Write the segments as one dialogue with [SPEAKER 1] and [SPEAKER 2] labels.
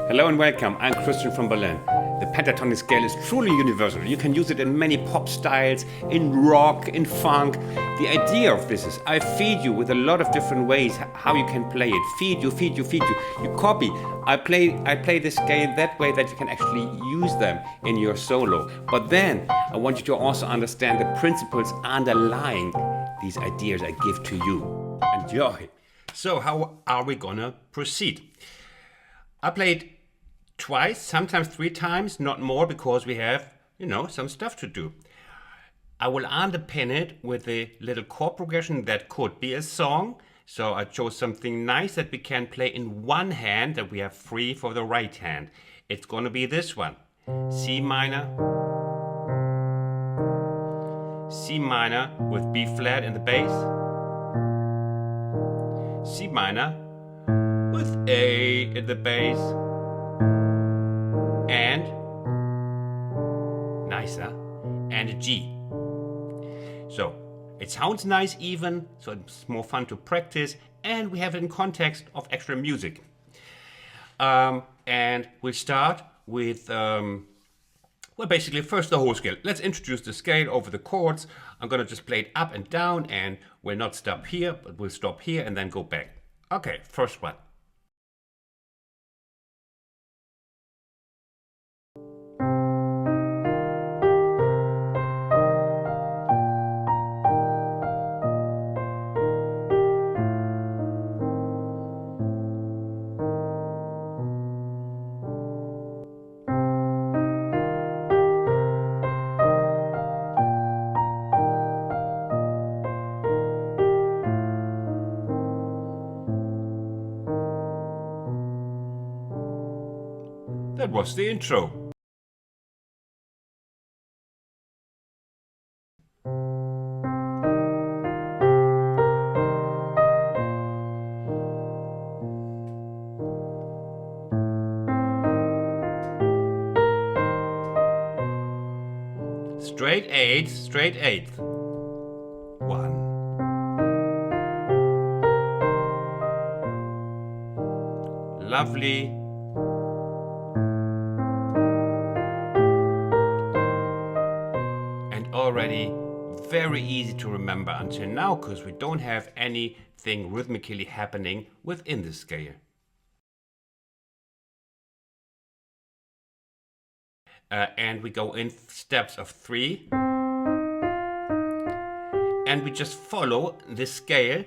[SPEAKER 1] Hello and welcome, I'm Christian from Berlin. The pentatonic scale is truly universal. You can use it in many pop styles, in rock, in funk. The idea of this is I feed you with a lot of different ways how you can play it. Feed you. You copy. I play the scale that way that you can actually use them in your solo. But then I want you to also understand the principles underlying these ideas I give to you. Enjoy. So how are we gonna proceed? I played twice, sometimes 3 times, not more, because we have, some stuff to do. I will underpin it with a little chord progression that could be a song. So I chose something nice that we can play in one hand, that we have free for the right hand. It's going to be this one. C minor with B flat in the bass. C minor with A in the bass. And nicer, and a G. So it sounds nice even, so it's more fun to practice, and we have it in context of extra music. And we'll start with, basically first the whole scale. Let's introduce the scale over the chords. I'm gonna just play it up and down, and we'll not stop here, but we'll stop here and then go back. Okay, first one. That was the intro. Straight eighth. 1. Lovely. And already very easy to remember until now, because we don't have anything rhythmically happening within the scale. And we go in steps of 3, and we just follow this scale.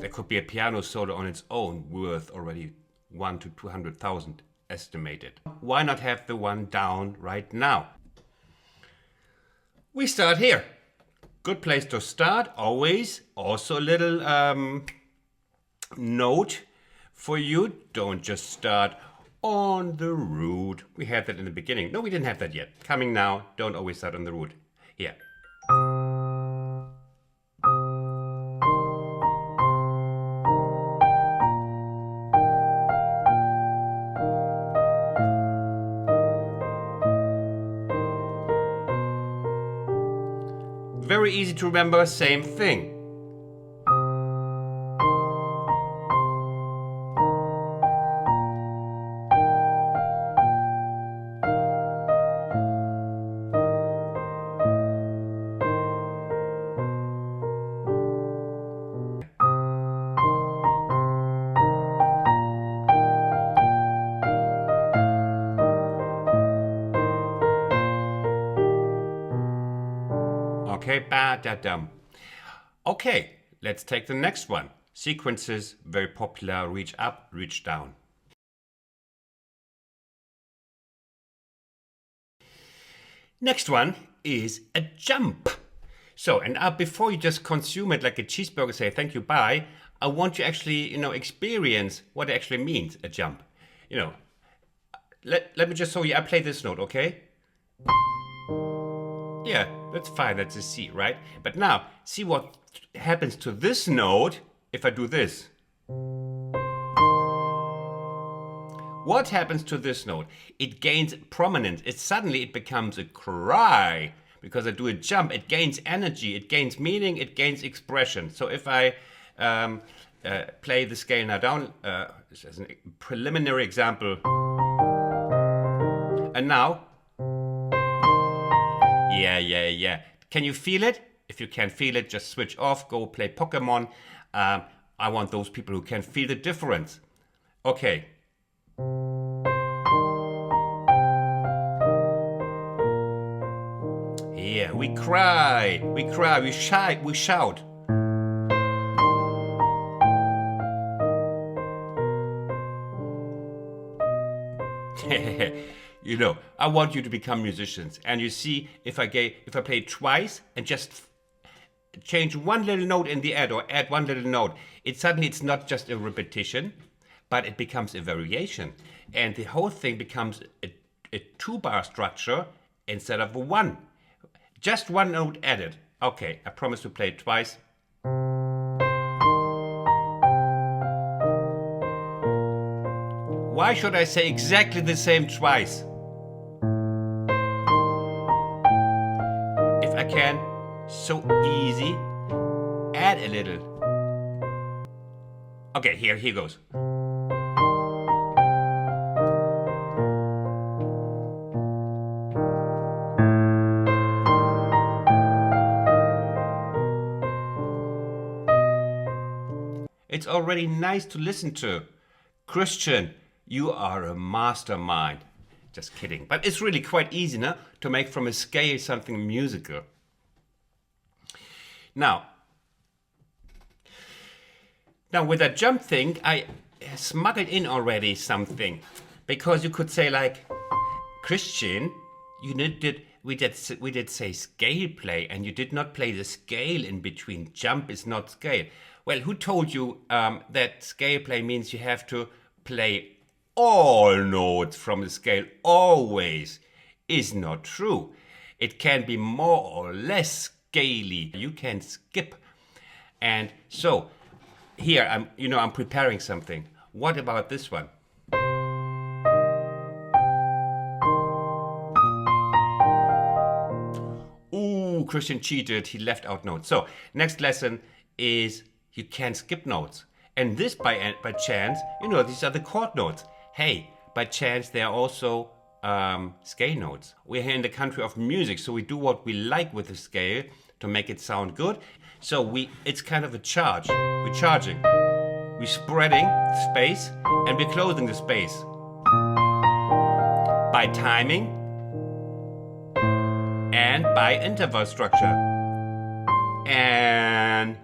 [SPEAKER 1] There could be a piano solo on its own worth already 1 to 200,000 estimated. Why not have the one down right now? We start here. Good place to start, always. Also a little note for you. Don't just start on the root. We had that in the beginning. No, we didn't have that yet. Coming now, don't always start on the root. Here. Very easy to remember, same thing. Okay, ba-da-dum. Okay, let's take the next one. Sequences, very popular, reach up, reach down. Next one is a jump. So, and before you just consume it like a cheeseburger, say thank you, bye, I want you actually, experience what it actually means, a jump. Let me just show you. I play this note, okay? Yeah, that's fine. That's a C, right? But now, see what happens to this note if I do this. What happens to this note? It gains prominence. Suddenly it becomes a cry. Because I do a jump, it gains energy, it gains meaning, it gains expression. So if I play the scale now down, as a preliminary example, and now, yeah. Can you feel it? If you can't feel it, just switch off, go play Pokemon. I want those people who can feel the difference. Okay. Yeah, we cry, we shout. I want you to become musicians. And you see, if I play twice and just change one little note in the add or add one little note, it's not just a repetition, but it becomes a variation. And the whole thing becomes a two-bar structure instead of a one. Just one note added. Okay, I promise to play it twice. Why should I say exactly the same twice? If I can, so easy, add a little. Okay, here goes. It's already nice to listen to. Christian, you are a mastermind. Just kidding. But it's really quite easy, no? To make from a scale something musical. Now with that jump thing, I smuggled in already something. Because you could say like, Christian, we did say scale play, and you did not play the scale in between. Jump is not scale. Well, who told you that scale play means you have to play all notes from the scale always? Is not true. It can be more or less scaly. You can skip. And so here I'm preparing something. What about this one? Ooh, Christian cheated. He left out notes. So next lesson is you can skip notes. And this by chance, these are the chord notes. Hey, by chance, they are also scale notes. We're here in the country of music, so we do what we like with the scale to make it sound good. So it's kind of a charge. We're charging. We're spreading the space and we're closing the space. By timing and by interval structure. And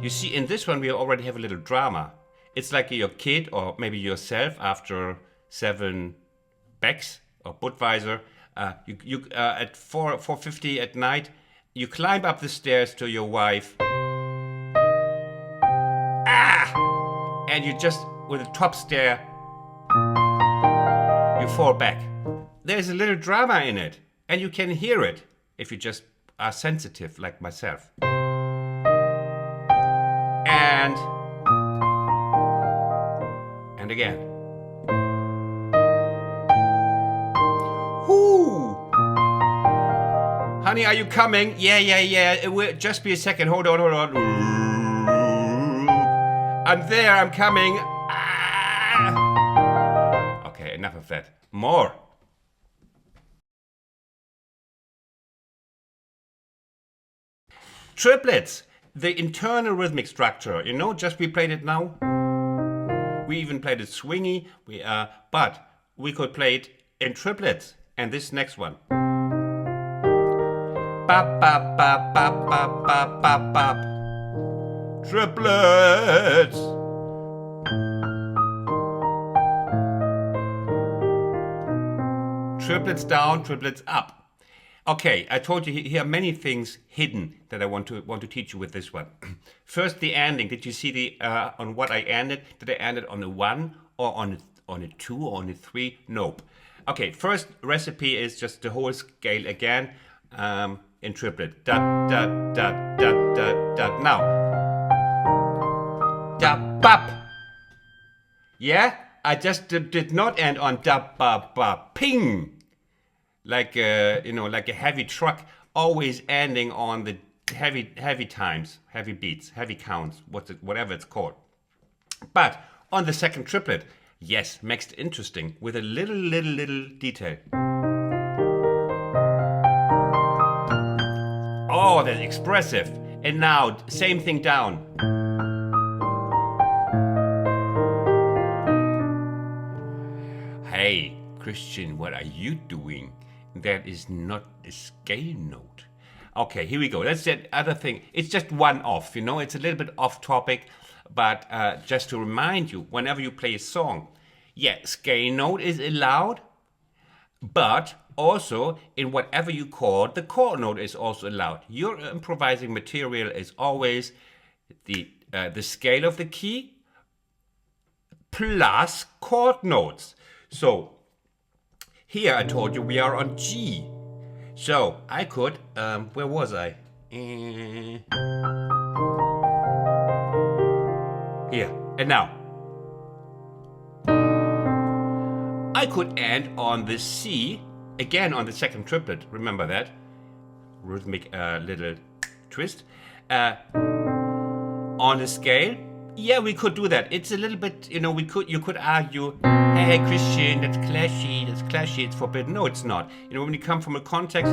[SPEAKER 1] you see, in this one, we already have a little drama. It's like your kid or maybe yourself after 7 Becks or Budweiser. You at 4:50 at night, you climb up the stairs to your wife. And you just, with the top stair, you fall back. There's a little drama in it. And you can hear it if you just are sensitive like myself. And again. Whoo! Honey, are you coming? Yeah. It will just be a second. Hold on. I'm there. I'm coming. Okay, enough of that. More. Triplets. The internal rhythmic structure, just we played it now. We even played it swingy, but we could play it in triplets. And this next one. Bop, bop, bop, bop, bop, bop, bop, bop. Triplets. Triplets down, triplets up. Okay, I told you here are many things hidden that I want to teach you with this one. First, the ending. Did you see the on what I ended? Did I end it on a 1 or on a 2 or on a 3? Nope. Okay, first recipe is just the whole scale again in triplet. Da da da da da da. Now, da bap. Yeah, I just did not end on da ba ba ping. Like like a heavy truck, always ending on the heavy times, heavy beats, heavy counts, whatever it's called. But on the second triplet, yes, makes it interesting with a little detail. Oh, that's expressive. And now, same thing down. Hey, Christian, what are you doing? That is not a scale note. Okay, here we go. That's the other thing. It's just one off, it's a little bit off topic, but just to remind you, whenever you play a song, yeah, scale note is allowed, but also in whatever you chord, the chord note is also allowed. Your improvising material is always the scale of the key plus chord notes. So here I told you we are on G. So I could, where was I? Here. And now. I could end on the C, again on the second triplet. Remember that? Rhythmic little twist. On the scale. Yeah, we could do that. It's a little bit, you could argue, hey, Christian, that's clashy, it's forbidden. No, it's not. When you come from a context.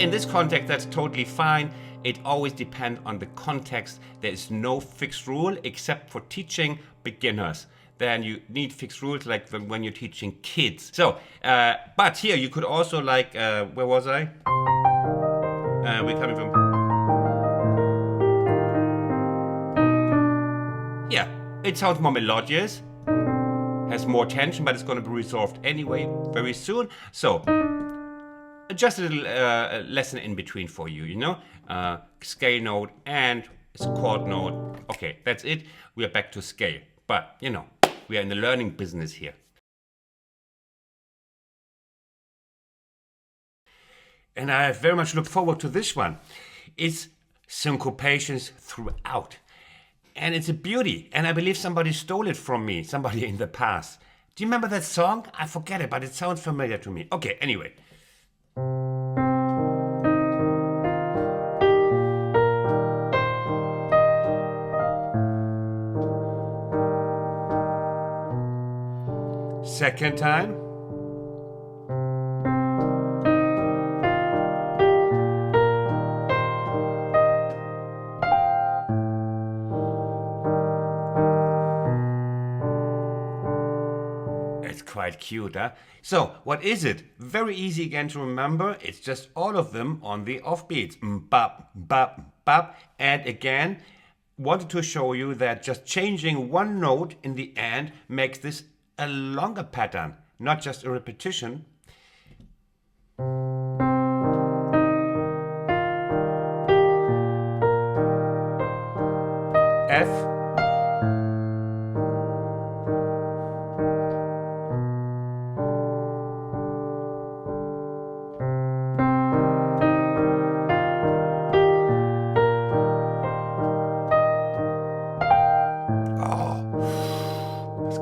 [SPEAKER 1] In this context, that's totally fine. It always depends on the context. There is no fixed rule except for teaching beginners. Then you need fixed rules like when you're teaching kids. So, but here you could also where was I? We're coming from. Yeah, it sounds more melodious, has more tension, but it's going to be resolved anyway very soon. So, just a little lesson in between for you, scale note and chord note. Okay, that's it. We are back to scale. But, we are in the learning business here. And I very much look forward to this one. It's syncopations throughout. And it's a beauty. And I believe somebody stole it from me, somebody in the past. Do you remember that song? I forget it, but it sounds familiar to me. Okay, anyway. Second time. It's quite cute, huh? So, what is it? Very easy again to remember. It's just all of them on the offbeats. Bop, bop, bop. And again, wanted to show you that just changing one note in the end makes this a longer pattern, not just a repetition. F.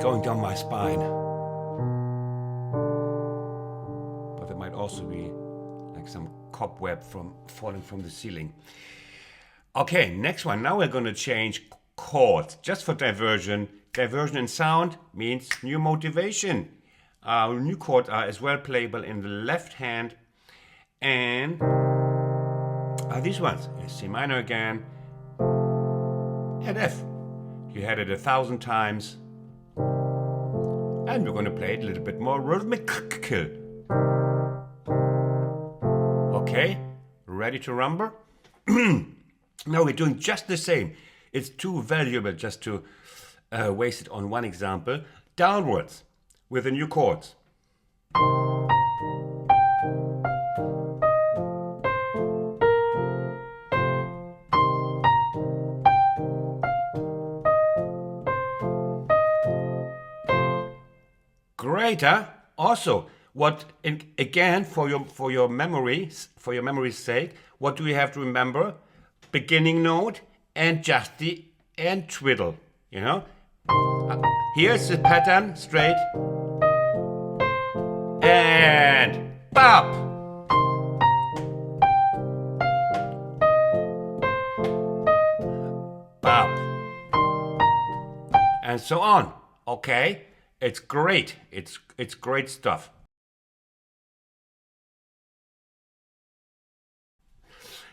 [SPEAKER 1] Going down my spine. But it might also be like some cobweb from falling from the ceiling. Okay, next one. Now we're going to change chords just for diversion. Diversion in sound means new motivation. New chords are as well playable in the left hand. And these ones. C minor again. And F. You had it 1,000 times. And we're going to play it a little bit more rhythmic. Okay, ready to rumble? Now we're doing just the same. It's too valuable just to waste it on one example. downwards with the new chords. Great, huh? Also, again for your memory's sake, what do we have to remember? Beginning note and just the end twiddle. You know. Here's the pattern straight and bop. Bop. And so on. Okay? It's great. It's great stuff.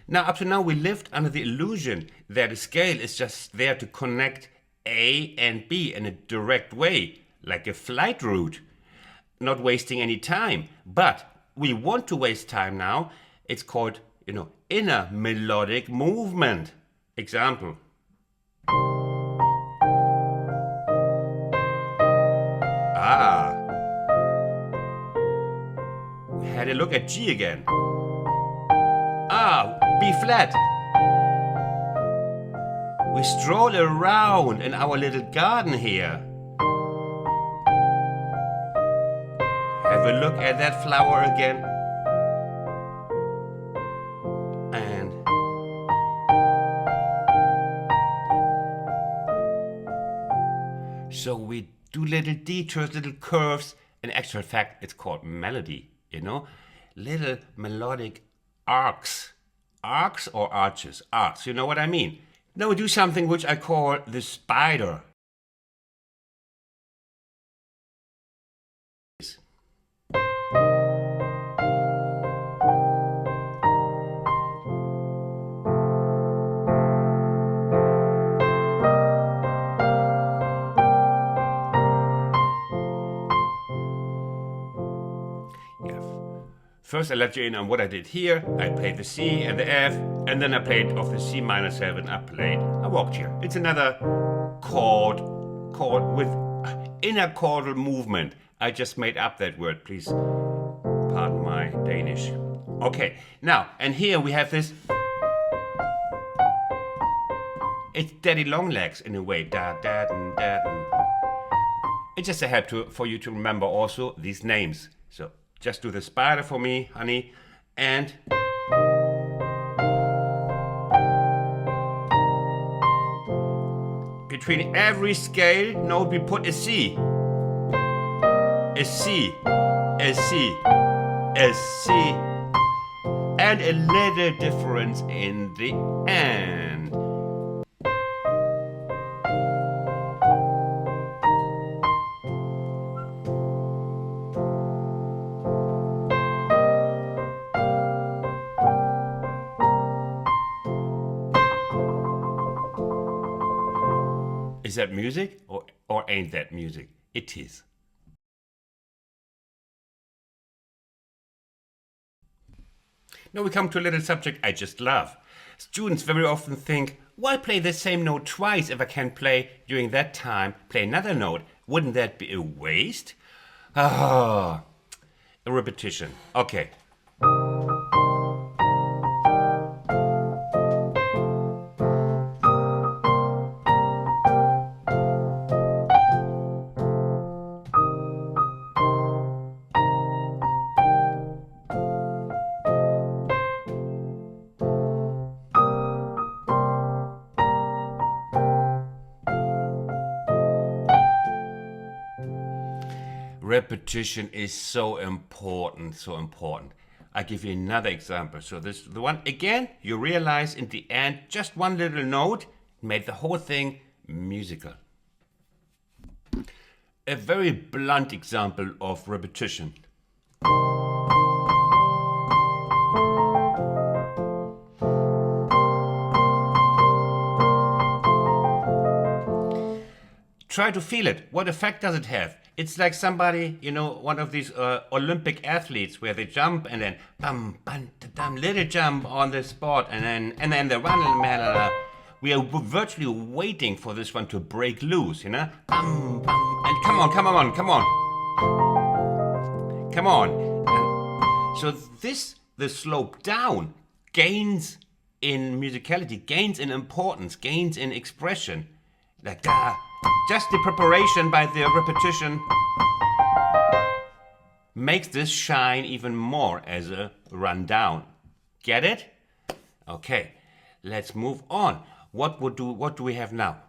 [SPEAKER 1] Now, up to now, we lived under the illusion that a scale is just there to connect A and B in a direct way, like a flight route, not wasting any time. But we want to waste time now. It's called, inner melodic movement. Example. We had a look at G again. B flat. We stroll around in our little garden here. Have a look at that flower again. And so we do little detours, little curves. In actual fact, it's called melody, little melodic arcs. Arcs or arches? Arcs, you know what I mean? Now we do something which I call the spider. First, I let you in on what I did here. I played the C and the F, and then I played off the C minor 7. I walked here. It's another chord with inner chordal movement. I just made up that word, please pardon my Danish. Okay, now, and here we have this. It's daddy long legs in a way. Da, da, da, da. It's just a help for you to remember also these names. So just do the spider for me, honey, and between every scale note we put a C. A C, a C, a C, and a little difference in the end. Is that music or ain't that music? It is. Now we come to a little subject I just love. Students very often think, why play the same note twice if I can play during that time, play another note? Wouldn't that be a waste? A repetition. Okay. Repetition is so important, so important. I give you another example. So this the one again, you realize in the end, just one little note made the whole thing musical. A very blunt example of repetition. Try to feel it. What effect does it have? It's like somebody, one of these Olympic athletes where they jump and then bum, bum, da, dum, little jump on the spot and then they run and We are virtually waiting for this one to break loose, you know? Bum, bum, and come on, come on, come on. Come on. And so the slope down gains in musicality, gains in importance, gains in expression. Like just the preparation by the repetition makes this shine even more as a rundown. Get it? Okay, let's move on. What do we have now?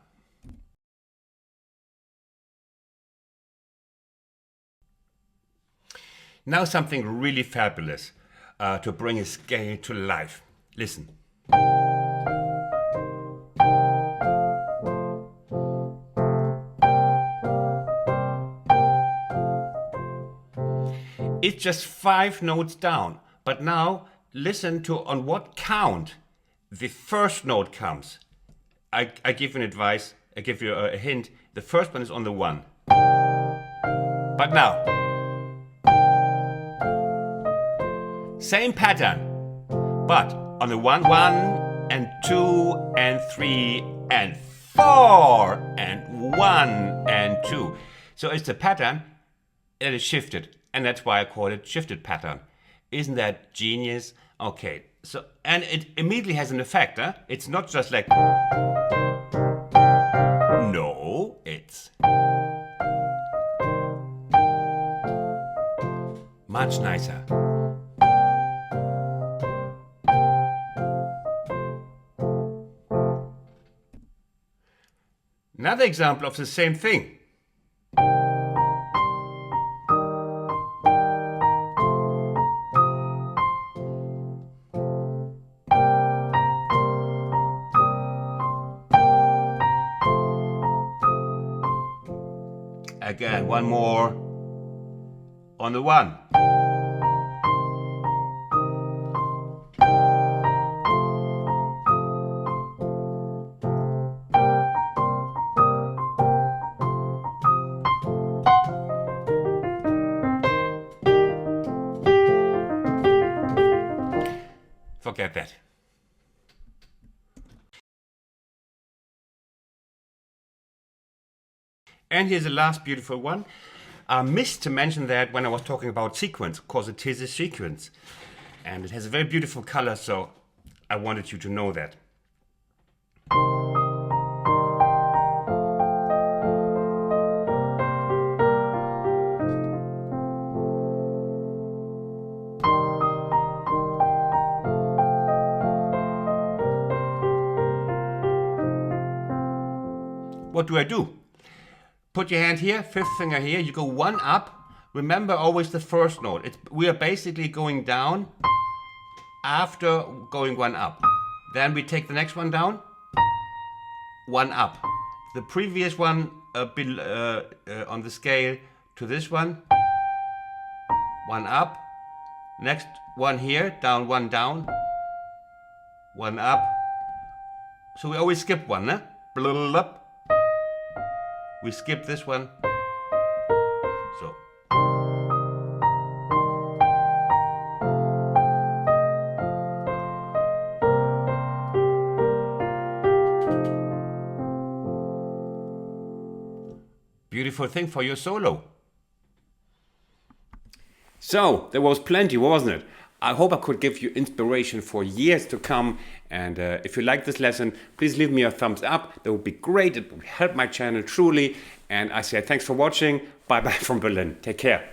[SPEAKER 1] Now something really fabulous to bring a scale to life. Listen. It's just 5 notes down, but now listen to on what count the first note comes. I give you an advice, I give you a hint. The first one is on the 1. But now, same pattern, but on the 1, 1 and 2 and 3 and 4 and 1 and 2. So it's a pattern that is shifted. And that's why I call it shifted pattern. Isn't that genius? Okay, so, and it immediately has an effect, huh? It's not just like, no, it's much nicer. Another example of the same thing. Again, one more on the 1. Forget that. And here's the last beautiful one. I missed to mention that when I was talking about sequence, because it is a sequence. And it has a very beautiful color, so I wanted you to know that. What do I do? Put your hand here, 5th finger here, you go 1 up. Remember always the first note. We are basically going down after going 1 up. Then we take the next one down, 1 up. The previous one on the scale to this one, 1 up. Next one here, down, 1 down, 1 up. So we always skip one, eh? Up. We skip this one. So. Beautiful thing for your solo. So, there was plenty, wasn't it? I hope I could give you inspiration for years to come. And if you like this lesson, please leave me a thumbs up. That would be great. It would help my channel truly. And I say thanks for watching. Bye bye from Berlin. Take care.